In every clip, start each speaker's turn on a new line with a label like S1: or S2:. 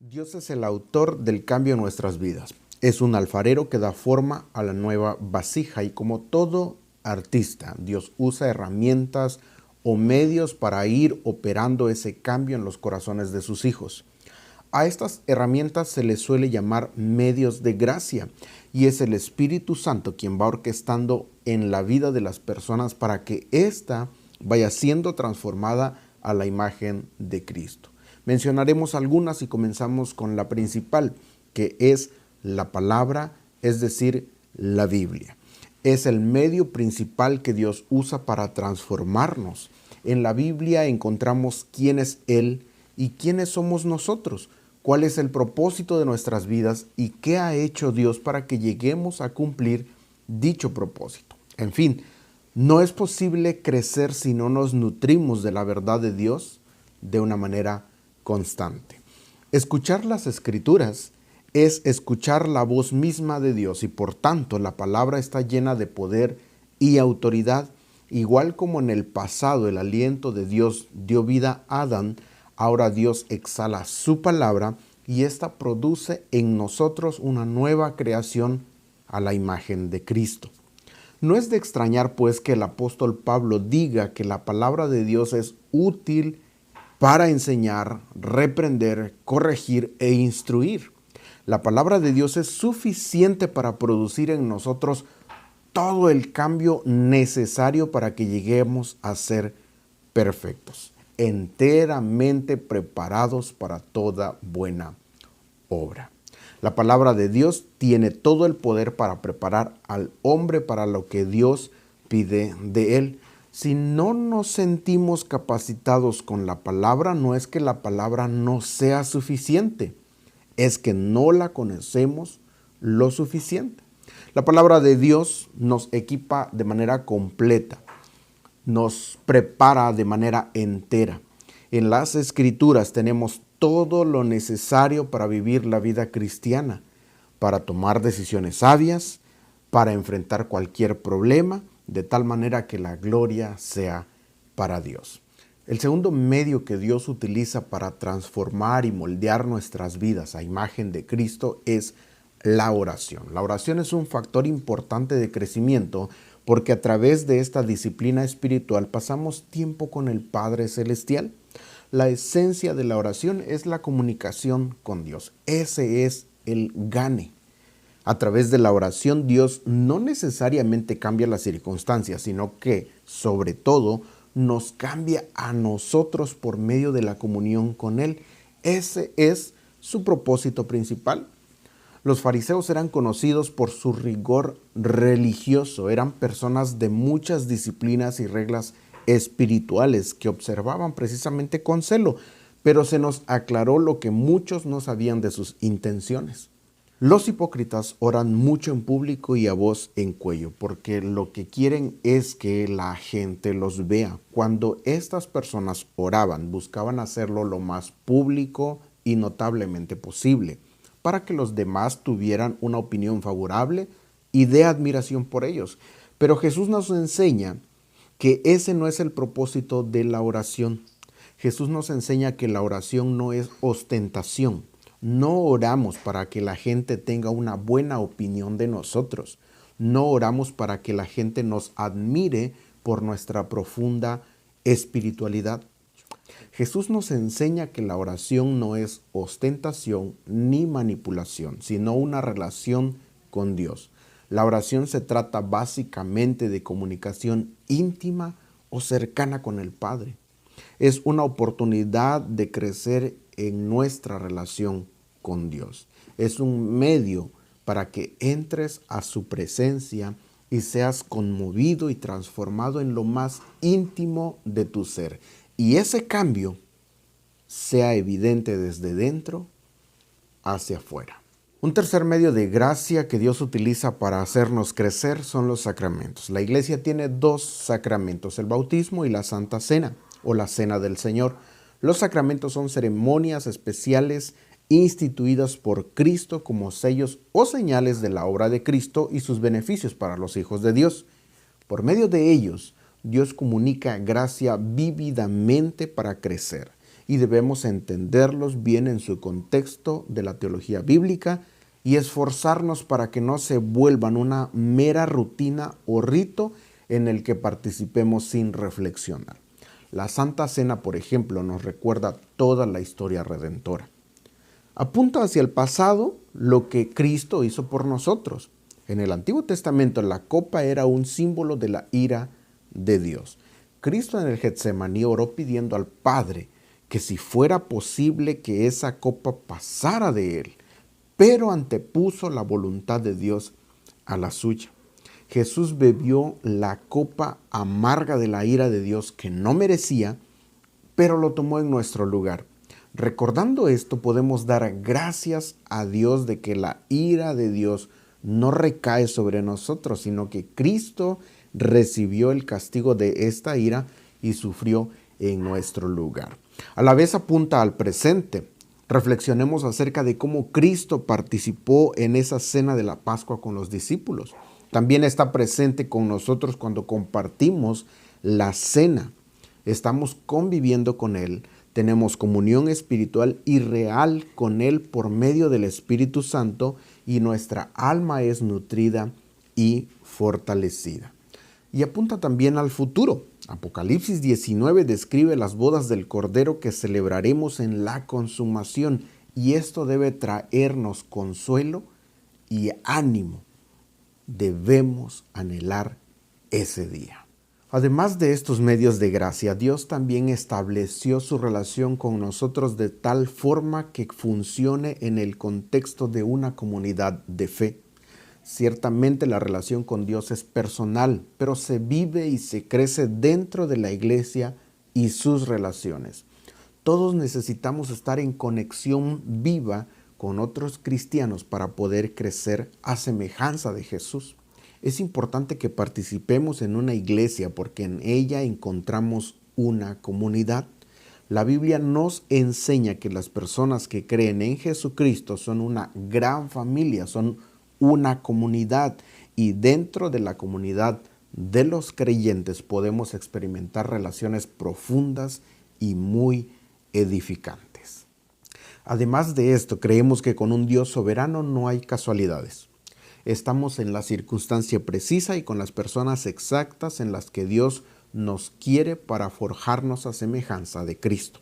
S1: Dios es el autor del cambio en nuestras vidas. Es un alfarero que da forma a la nueva vasija y como todo artista, Dios usa herramientas o medios para ir operando ese cambio en los corazones de sus hijos. A estas herramientas se les suele llamar medios de gracia y es el Espíritu Santo quien va orquestando en la vida de las personas para que ésta vaya siendo transformada a la imagen de Cristo. Mencionaremos algunas y comenzamos con la principal, que es la palabra, es decir, la Biblia. Es el medio principal que Dios usa para transformarnos. En la Biblia encontramos quién es Él y quiénes somos nosotros, cuál es el propósito de nuestras vidas y qué ha hecho Dios para que lleguemos a cumplir dicho propósito. En fin, no es posible crecer si no nos nutrimos de la verdad de Dios de una manera constante. Escuchar las Escrituras es escuchar la voz misma de Dios y por tanto la palabra está llena de poder y autoridad. Igual como en el pasado el aliento de Dios dio vida a Adán, ahora Dios exhala su palabra y esta produce en nosotros una nueva creación a la imagen de Cristo. No es de extrañar pues que el apóstol Pablo diga que la palabra de Dios es útil para enseñar, reprender, corregir e instruir. La palabra de Dios es suficiente para producir en nosotros todo el cambio necesario para que lleguemos a ser perfectos, enteramente preparados para toda buena obra. La palabra de Dios tiene todo el poder para preparar al hombre para lo que Dios pide de él. Si no nos sentimos capacitados con la palabra, no es que la palabra no sea suficiente, es que no la conocemos lo suficiente. La palabra de Dios nos equipa de manera completa, nos prepara de manera entera. En las Escrituras tenemos todo lo necesario para vivir la vida cristiana, para tomar decisiones sabias, para enfrentar cualquier problema, de tal manera que la gloria sea para Dios. El segundo medio que Dios utiliza para transformar y moldear nuestras vidas a imagen de Cristo es la oración. La oración es un factor importante de crecimiento porque a través de esta disciplina espiritual pasamos tiempo con el Padre Celestial. La esencia de la oración es la comunicación con Dios. Ese es el gane. A través de la oración, Dios no necesariamente cambia las circunstancias, sino que, sobre todo, nos cambia a nosotros por medio de la comunión con Él. Ese es su propósito principal. Los fariseos eran conocidos por su rigor religioso. Eran personas de muchas disciplinas y reglas espirituales que observaban precisamente con celo, pero se nos aclaró lo que muchos no sabían de sus intenciones. Los hipócritas oran mucho en público y a voz en cuello, porque lo que quieren es que la gente los vea. Cuando estas personas oraban, buscaban hacerlo lo más público y notablemente posible, para que los demás tuvieran una opinión favorable y de admiración por ellos. Pero Jesús nos enseña que ese no es el propósito de la oración. Jesús nos enseña que la oración no es ostentación. No oramos para que la gente tenga una buena opinión de nosotros. No oramos para que la gente nos admire por nuestra profunda espiritualidad. Jesús nos enseña que la oración no es ostentación ni manipulación, sino una relación con Dios. La oración se trata básicamente de comunicación íntima o cercana con el Padre. Es una oportunidad de crecer en nuestra relación con Dios. Es un medio para que entres a su presencia y seas conmovido y transformado en lo más íntimo de tu ser. Y ese cambio sea evidente desde dentro hacia afuera. Un tercer medio de gracia que Dios utiliza para hacernos crecer son los sacramentos. La iglesia tiene dos sacramentos, el bautismo y la Santa Cena o la Cena del Señor. Los sacramentos son ceremonias especiales instituidas por Cristo como sellos o señales de la obra de Cristo y sus beneficios para los hijos de Dios. Por medio de ellos, Dios comunica gracia vívidamente para crecer. y debemos entenderlos bien en su contexto de la teología bíblica y esforzarnos para que no se vuelvan una mera rutina o rito en el que participemos sin reflexionar. La Santa Cena, por ejemplo, nos recuerda toda la historia redentora. Apunta hacia el pasado lo que Cristo hizo por nosotros. En el Antiguo Testamento la copa era un símbolo de la ira de Dios. Cristo en el Getsemaní oró pidiendo al Padre que si fuera posible que esa copa pasara de él, pero antepuso la voluntad de Dios a la suya. Jesús bebió la copa amarga de la ira de Dios que no merecía, pero lo tomó en nuestro lugar. Recordando esto, podemos dar gracias a Dios de que la ira de Dios no recae sobre nosotros, sino que Cristo recibió el castigo de esta ira y sufrió en nuestro lugar. A la vez apunta al presente. Reflexionemos acerca de cómo Cristo participó en esa cena de la Pascua con los discípulos. También está presente con nosotros cuando compartimos la cena. Estamos conviviendo con Él, tenemos comunión espiritual y real con Él por medio del Espíritu Santo y nuestra alma es nutrida y fortalecida. Y apunta también al futuro. Apocalipsis 19 describe las bodas del Cordero que celebraremos en la consumación y esto debe traernos consuelo y ánimo. Debemos anhelar ese día. Además de estos medios de gracia, Dios también estableció su relación con nosotros de tal forma que funcione en el contexto de una comunidad de fe. Ciertamente la relación con Dios es personal, pero se vive y se crece dentro de la iglesia y sus relaciones. Todos necesitamos estar en conexión viva con otros cristianos para poder crecer a semejanza de Jesús. Es importante que participemos en una iglesia porque en ella encontramos una comunidad. La Biblia nos enseña que las personas que creen en Jesucristo son una gran familia, son una comunidad y dentro de la comunidad de los creyentes podemos experimentar relaciones profundas y muy edificantes. Además de esto, creemos que con un Dios soberano no hay casualidades. Estamos en la circunstancia precisa y con las personas exactas en las que Dios nos quiere para forjarnos a semejanza de Cristo.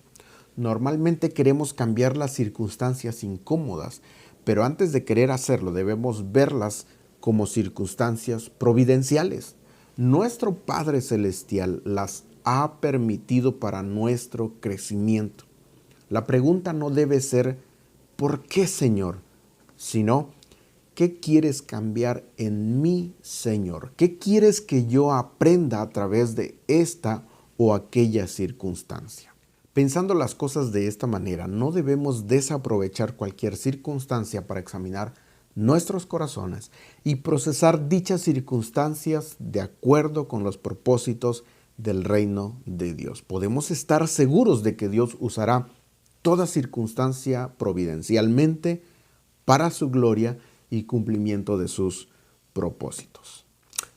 S1: Normalmente queremos cambiar las circunstancias incómodas, pero antes de querer hacerlo debemos verlas como circunstancias providenciales. Nuestro Padre Celestial las ha permitido para nuestro crecimiento. La pregunta no debe ser ¿por qué, Señor?, sino ¿qué quieres cambiar en mí, Señor? ¿Qué quieres que yo aprenda a través de esta o aquella circunstancia? Pensando las cosas de esta manera, no debemos desaprovechar cualquier circunstancia para examinar nuestros corazones y procesar dichas circunstancias de acuerdo con los propósitos del reino de Dios. Podemos estar seguros de que Dios usará toda circunstancia providencialmente para su gloria y cumplimiento de sus propósitos.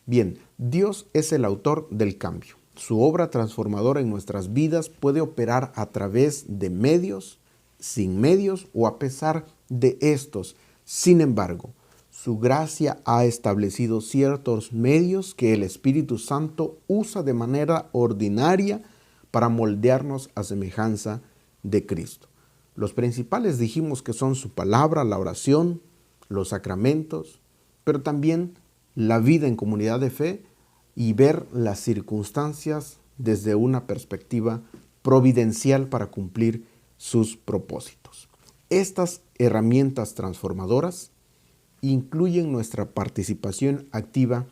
S1: Bien, Dios es el autor del cambio. Su obra transformadora en nuestras vidas puede operar a través de medios, sin medios o a pesar de estos. Sin embargo, su gracia ha establecido ciertos medios que el Espíritu Santo usa de manera ordinaria para moldearnos a semejanza de Cristo. Los principales dijimos que son su palabra, la oración, los sacramentos, pero también la vida en comunidad de fe y ver las circunstancias desde una perspectiva providencial para cumplir sus propósitos. Estas herramientas transformadoras incluyen nuestra participación activa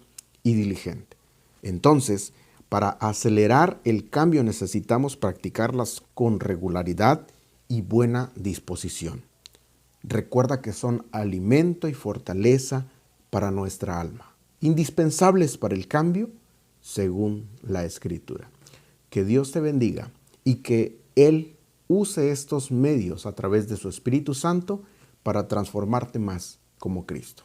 S1: y diligente. Entonces, para acelerar el cambio necesitamos practicarlas con regularidad y buena disposición. Recuerda que son alimento y fortaleza para nuestra alma, indispensables para el cambio según la Escritura. Que Dios te bendiga y que Él use estos medios a través de su Espíritu Santo para transformarte más como Cristo.